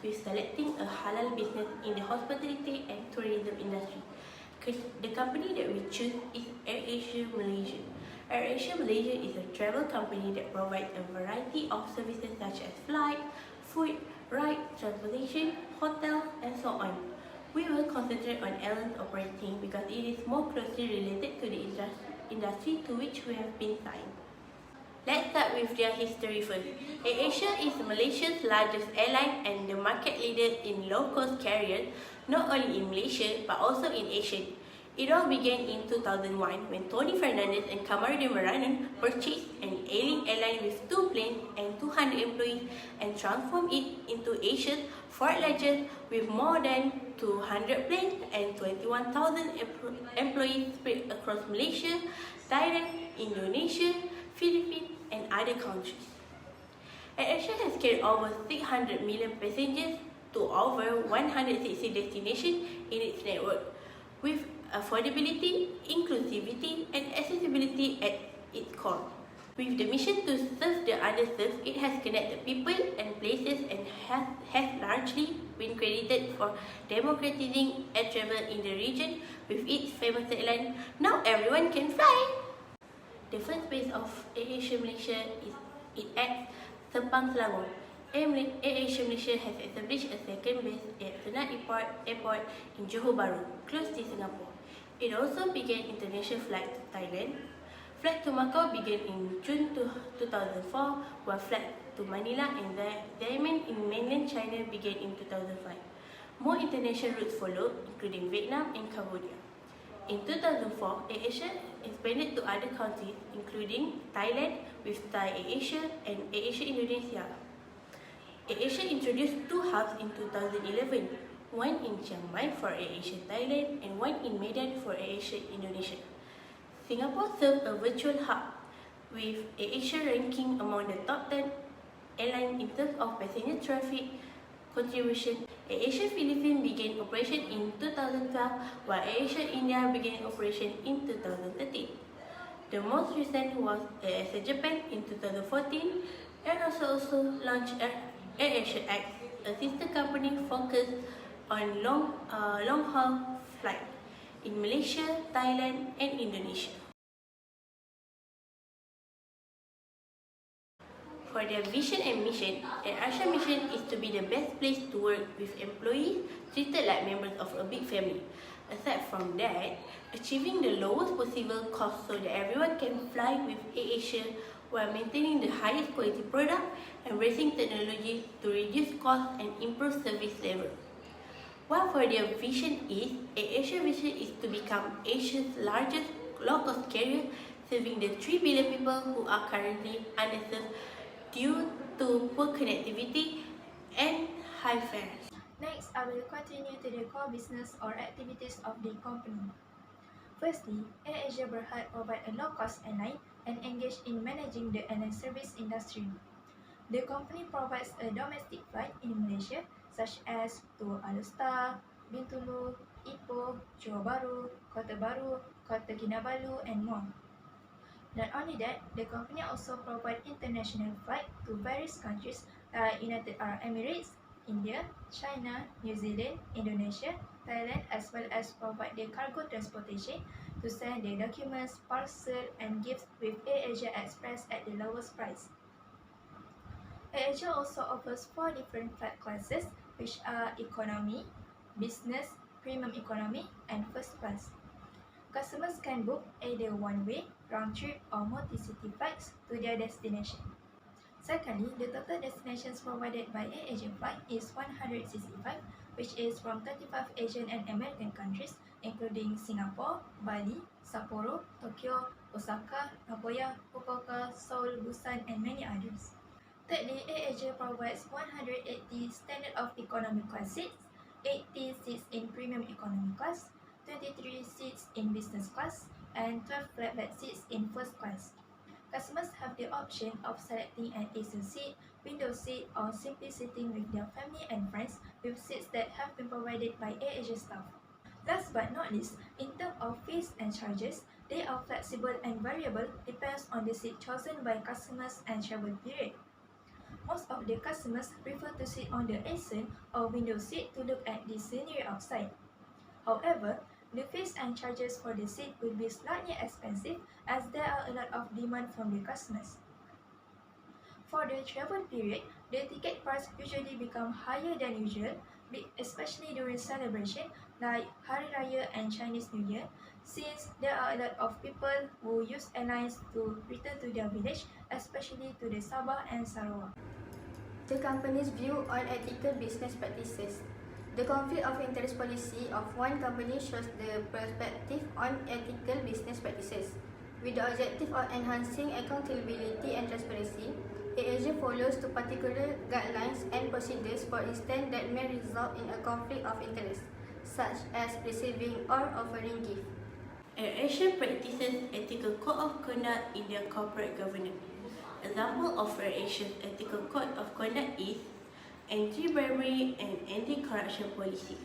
with selecting a halal business in the hospitality and tourism industry. The company that we choose is AirAsia Malaysia. AirAsia Malaysia is a travel company that provides a variety of services such as flight, food, ride, transportation, hotel, and so on. We will concentrate on airline operating because it is more closely related to the industry to which we have been signed. Let's start with their history first. AirAsia is Malaysia's largest airline and the market leader in low-cost carriers, not only in Malaysia but also in Asia. It all began in 2001 when Tony Fernandez and Kamarudin Maranan purchased an ailing airline with 2 planes and 200 employees and transformed it into Asia's 4th largest with more than 200 planes and 21,000 employees spread across Malaysia, Thailand, Indonesia, Philippines, and other countries. AirAsia has carried over 600 million passengers to over 160 destinations in its network, with affordability, inclusivity, and accessibility at its core. With the mission to serve the underserved, it has connected people and places and has largely been credited for democratizing air travel in the region with its famous tagline, "Now everyone can fly." The first base of AirAsia Malaysia is at Sepang, Selangor. AirAsia Malaysia has established a second base at Senat Airport in Johor Bahru, close to Singapore. It also began international flights to Thailand. Flights to Macau began in June 2004, while flights to Manila and Xiamen in mainland China began in 2005. More international routes followed, including Vietnam and Cambodia. In 2004, AirAsia expanded to other countries, including Thailand with Thai AirAsia and AirAsia Indonesia. AirAsia introduced 2 hubs in 2011, one in Chiang Mai for AirAsia Thailand and one in Medan for AirAsia Indonesia. Singapore served a virtual hub, with AirAsia ranking among the top 10 airlines in terms of passenger traffic contribution. AirAsia Philippines began operation in 2012, while AirAsia India began operation in 2013. The most recent was AirAsia Japan in 2014, and also launched AirAsia X, a sister company focused on long-haul flights in Malaysia, Thailand, and Indonesia. For their vision and mission, AirAsia mission is to be the best place to work with employees treated like members of a big family. Aside from that, achieving the lowest possible cost so that everyone can fly with AirAsia while maintaining the highest quality product, embracing technology to reduce cost and improve service level. What for their vision is, AirAsia vision is to become Asia's largest low-cost carrier, serving the 3 billion people who are currently underserved due to poor connectivity and high fares. Next, I will continue to the core business or activities of the company. Firstly, AirAsia Berhad provide a low-cost airline and engage in managing the airline service industry. The company provides a domestic flight in Malaysia, such as to Alustar, Bintulu, Ipoh, Johor Bahru, Kota Baru, Kota Kinabalu, and more. Not only that, the company also provides international flights to various countries like United Arab Emirates, India, China, New Zealand, Indonesia, Thailand, as well as provide the cargo transportation to send the documents, parcel, and gifts with AirAsia Express at the lowest price. AirAsia also offers 4 different flight classes, which are economy, business, premium economy, and first class. Customers can book either one-way, round-trip, or multi-city flights to their destination. Secondly, the total destinations provided by AirAsia flight is 165, which is from 35 Asian and American countries, including Singapore, Bali, Sapporo, Tokyo, Osaka, Nagoya, Fukuoka, Seoul, Busan, and many others. Thirdly, AirAsia provides 180 standard of economy class seats, 80 seats in premium economy class, 23 seats in business class, and 12 flatbed seats in first class. Customers have the option of selecting an AC seat, window seat, or simply sitting with their family and friends with seats that have been provided by AirAsia staff. Last but not least, in terms of fees and charges, they are flexible and variable depends on the seat chosen by customers and travel period. Most of the customers prefer to sit on the ascent or window seat to look at the scenery outside. However, the fees and charges for the seat will be slightly expensive as there are a lot of demand from the customers. For the travel period, the ticket price usually become higher than usual, especially during celebration like Hari Raya and Chinese New Year, since there are a lot of people who use airlines to return to their village, especially to the Sabah and Sarawak. The company's view on ethical business practices. The conflict of interest policy of one company shows the perspective on ethical business practices. With the objective of enhancing accountability and transparency, AirAsia follows two particular guidelines and procedures, for instance, that may result in a conflict of interest, such as receiving or offering gift. AirAsia practices ethical code of conduct in their corporate governance. Example of AirAsia's ethical code of conduct is anti-bribery and anti-corruption policy.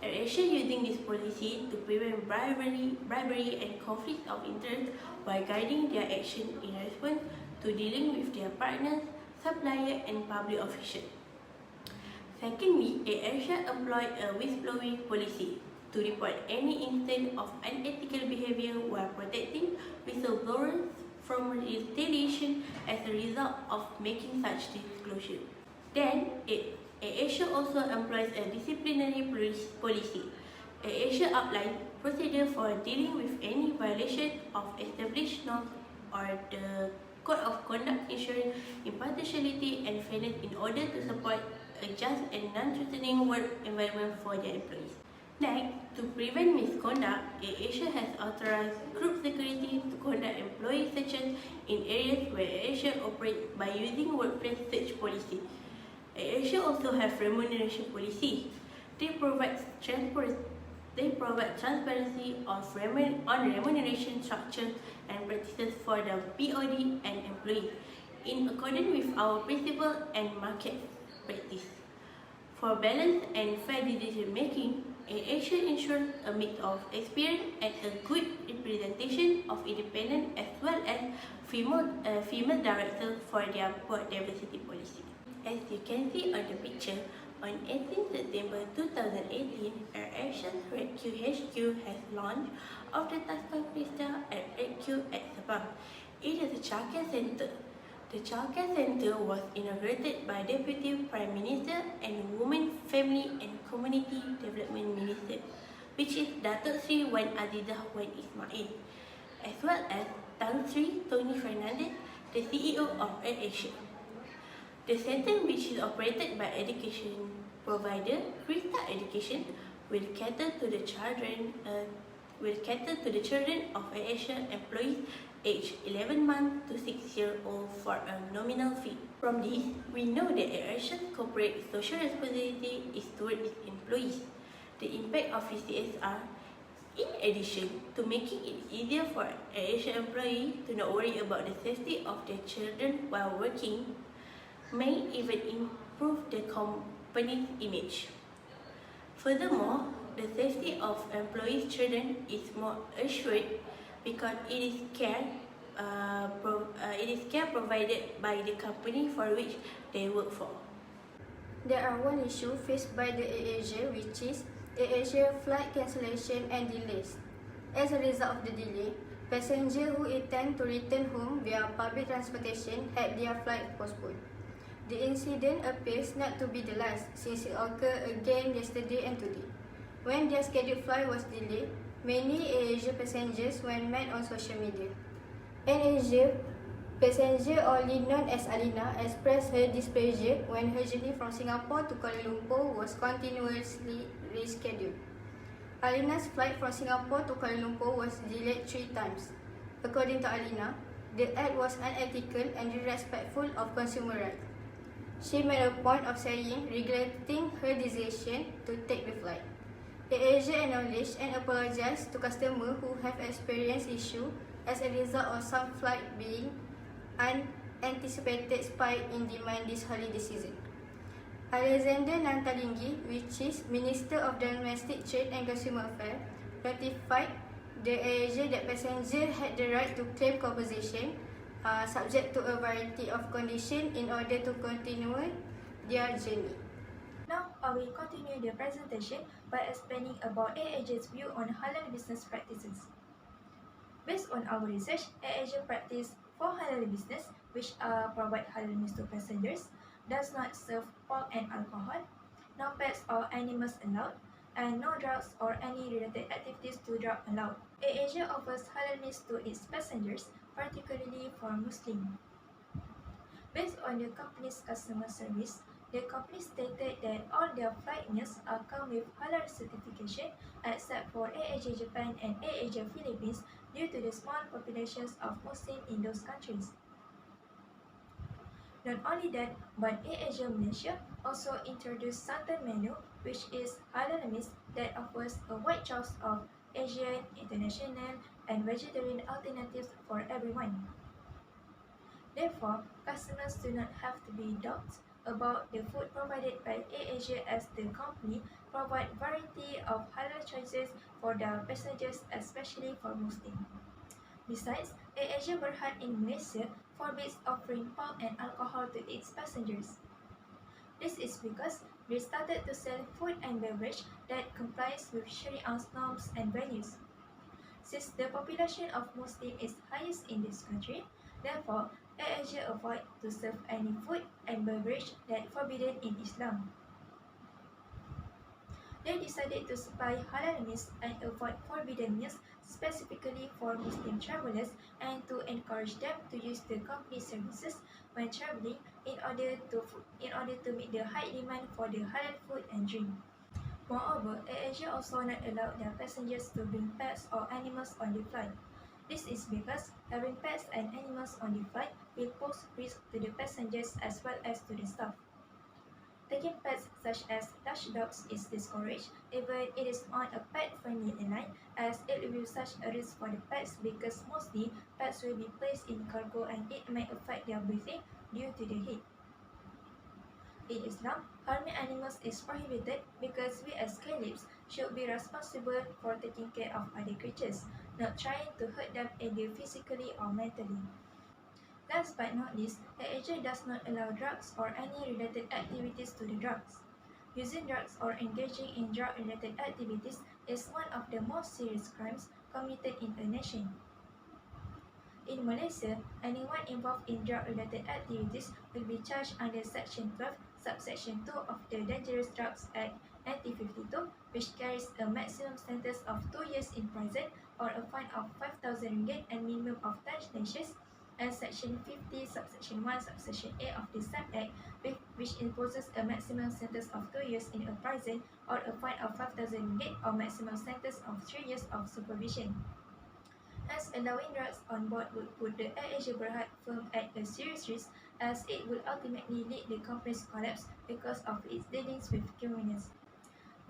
AirAsia using this policy to prevent bribery and conflict of interest by guiding their action in response to dealing with their partners, suppliers, and public officials. Secondly, AirAsia employed a whistleblowing policy to report any instance of unethical behavior while protecting whistleblowers from retaliation as a result of making such disclosure. Then, AirAsia also employs a disciplinary policy. AirAsia outlines procedure for dealing with any violation of established norms or the Code of Conduct ensuring impartiality and fairness in order to support a just and non-threatening work environment for their employees. Next, to prevent misconduct, AirAsia has authorized group security to conduct employee searches in areas where AirAsia operates by using workplace search policy. AirAsia also have remuneration policy. They provide transparency on remuneration structure and practices for the BOD and employees in accordance with our principle and market practice. For balanced and fair decision making, AirAsia ensures a mix of experience and a good representation of independent as well as female directors for their board diversity policy. As you can see on the picture, on 18 September 2018, AirAsia's RedQ HQ has launched of the Taskforce Vista at RedQ at Sabah. It is a childcare center. The childcare center was inaugurated by Deputy Prime Minister and Women, Family and Community Development Minister, which is Datuk Sri Wan Azizah Wan Ismail, as well as Tan Sri Tony Fernandez, the CEO of AirAsia. The center, which is operated by education provider Crystal Education, will cater to the children of AirAsia employees aged 11 months to 6-year-old for a nominal fee. From this, we know that AirAsia's corporate social responsibility is towards its employees. The impact of its CSR, in addition to making it easier for AirAsia employees to not worry about the safety of their children while working, may even improve the company's image. Furthermore, the safety of employees' children is more assured because it is care provided by the company for which they work for. There are one issue faced by the AirAsia, which is AirAsia flight cancellation and delays. As a result of the delay, passengers who intend to return home via public transportation had their flight postponed. The incident appears not to be the last, since it occurred again yesterday and today. When their scheduled flight was delayed, many AirAsia passengers went mad on social media. An AirAsia passenger, only known as Alina, expressed her displeasure when her journey from Singapore to Kuala Lumpur was continuously rescheduled. Alina's flight from Singapore to Kuala Lumpur was delayed 3 times. According to Alina, the act was unethical and disrespectful of consumer rights. She made a point of saying, regretting her decision to take the flight. AirAsia acknowledged and apologized to customers who have experienced issues as a result of some flight being unanticipated spike in demand this holiday season. Alexander Nantalingi, which is Minister of Domestic Trade and Consumer Affairs, notified the AirAsia that passengers had the right to claim compensation subject to a variety of conditions in order to continue their journey. Now, I will continue the presentation by explaining about AirAsia's view on halal business practices. Based on our research, AirAsia practice for halal business, which provide halal meals to passengers, does not serve pork and alcohol, no pets or animals allowed, and no drugs or any related activities to drug allowed. AirAsia offers halal meals to its passengers, particularly for Muslims. Based on the company's customer service, the company stated that all their flight meals come with halal certification except for AirAsia Japan and AirAsia Philippines due to the small populations of Muslims in those countries. Not only that, but AirAsia Malaysia also introduced Santan menu, which is halal meals that offers a wide choice of Asian, international, and vegetarian alternatives for everyone. Therefore, customers do not have to be doubts about the food provided by AirAsia, as the company provide variety of halal choices for their passengers, especially for Muslims. Besides, AirAsia Berhad in Malaysia forbids offering pork and alcohol to its passengers. This is because they started to sell food and beverage that complies with Shariah's norms and values. Since the population of Muslims is highest in this country, therefore, AirAsia avoid to serve any food and beverage that forbidden in Islam. They decided to supply halal meals and avoid forbidden meals specifically for Muslim travelers and to encourage them to use the company's services when traveling in order to meet the high demand for the halal food and drink. Moreover, AirAsia also not allow their passengers to bring pets or animals on the flight. This is because having pets and animals on the flight will pose risk to the passengers as well as to the staff. Taking pets such as large dogs is discouraged, even it is on a pet-friendly airline, as it will be such a risk for the pets because mostly pets will be placed in cargo and it may affect their breathing due to the heat. In Islam, harming animals is prohibited because we as caliphs should be responsible for taking care of other creatures, not trying to hurt them either physically or mentally. Last but not least, AirAsia does not allow drugs or any related activities to the drugs. Using drugs or engaging in drug-related activities is one of the most serious crimes committed in a nation. In Malaysia, anyone involved in drug-related activities will be charged under Section 12, Subsection 2 of the Dangerous Drugs Act 1952, which carries a maximum sentence of 2 years in prison or a fine of 5,000 ringgit and minimum of 10 lashes, and Section 50, Subsection 1, Subsection A of the same Act, which imposes a maximum sentence of 2 years in a prison or a fine of 5,000 ringgit or maximum sentence of 3 years of supervision. Hence, allowing drugs on board would put the AirAsia Berhad firm at a serious risk, as it would ultimately lead the company's collapse because of its dealings with criminals.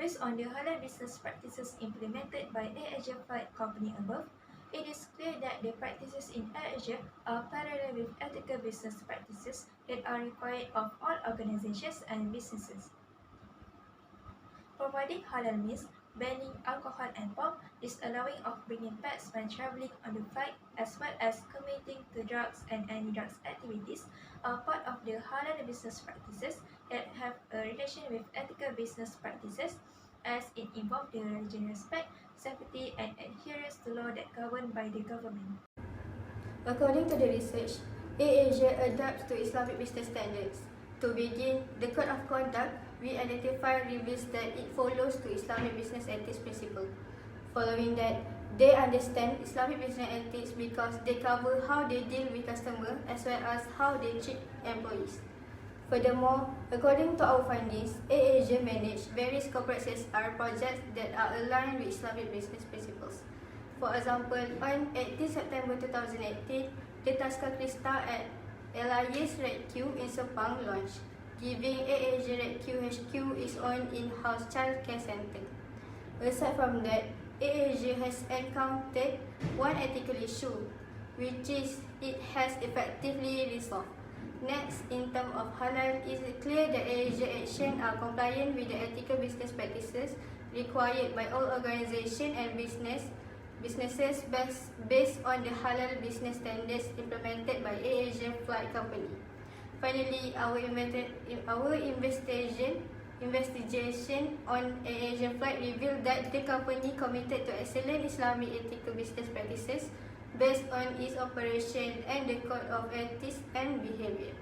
Based on the halal business practices implemented by AirAsia Flight Company above, it is clear that the practices in AirAsia are parallel with ethical business practices that are required of all organizations and businesses. Providing halal meals, banning alcohol and pork, disallowing of bringing pets when traveling on the flight, as well as committing to drugs and any drugs activities are part of the halal business practices that have a relation with ethical business practices, as it involves the religious respect, safety, and adherence to law that governed by the government. According to the research, AirAsia adapts to Islamic business standards. To begin, the code of conduct we identify reveals that it follows to Islamic business ethics principle. Following that, they understand Islamic business ethics because they cover how they deal with customers as well as how they treat employees. Furthermore, according to our findings, AirAsia manage various corporate CSR projects that are aligned with Islamic business principles. For example, on 18 September 2018, the Taska Krista at LIS Red Q in Sepang launched, giving AirAsia Red Q HQ its own in-house child care center. Aside from that, AirAsia has encountered one ethical issue, which is it has effectively resolved. Next, in terms of halal, it is clear that AirAsia actions are compliant with the ethical business practices required by all organizations and businesses based on the halal business standards implemented by AirAsia Flight Company. Finally, our investigation on AirAsia Flight revealed that the company committed to excellent Islamic ethical business practices based on its operation and the code of ethics and behavior.